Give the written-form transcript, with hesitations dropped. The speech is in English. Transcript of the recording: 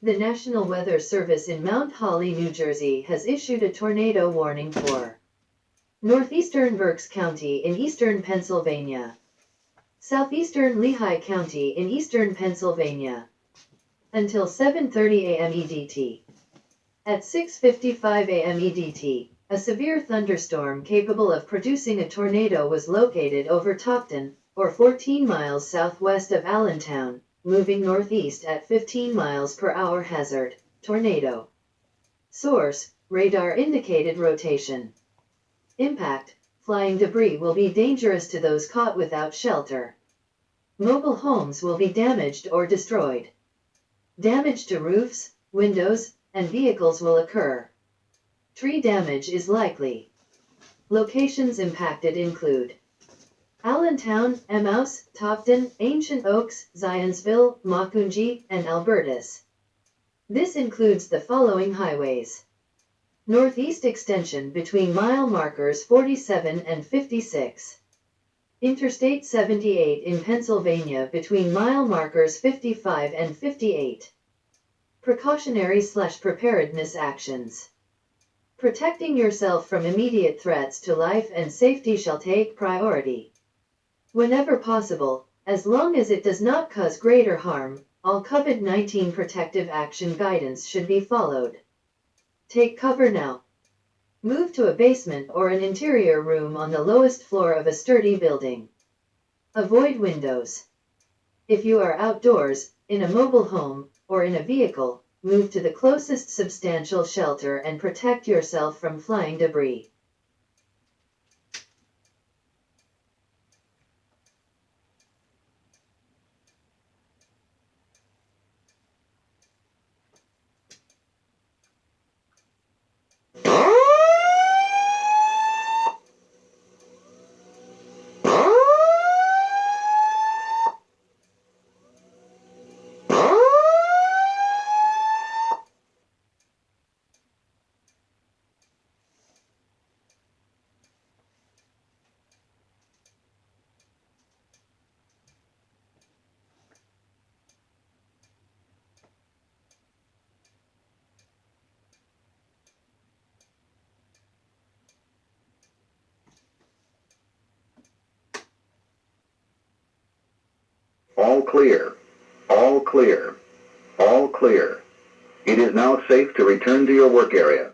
The National Weather Service in Mount Holly, New Jersey has issued a tornado warning for northeastern Berks County in eastern Pennsylvania, southeastern Lehigh County in eastern Pennsylvania, until 7:30 a.m. EDT. At 6:55 a.m. EDT, a severe thunderstorm capable of producing a tornado was located over Thompson, or 14 miles southwest of Allentown, moving northeast at 15 miles per hour. Hazard: tornado. Source: radar indicated rotation. Impact: flying debris will be dangerous to those caught without shelter. Mobile homes will be damaged or destroyed. Damage to roofs, windows, and vehicles will occur. Tree damage is likely. Locations impacted include Allentown, Emmaus, Thompson, Ancient Oaks, Zionsville, Macungie, and Albertus. This includes the following highways: northeast extension between mile markers 47 and 56. Interstate 78 in Pennsylvania between mile markers 55 and 58. Precautionary/preparedness actions. Protecting yourself from immediate threats to life and safety shall take priority. Whenever possible, as long as it does not cause greater harm, all COVID-19 protective action guidance should be followed. Take cover now. Move to a basement or an interior room on the lowest floor of a sturdy building. Avoid windows. If you are outdoors, in a mobile home, or in a vehicle, move to the closest substantial shelter and protect yourself from flying debris. All clear. All clear. All clear. It is now safe to return to your work area.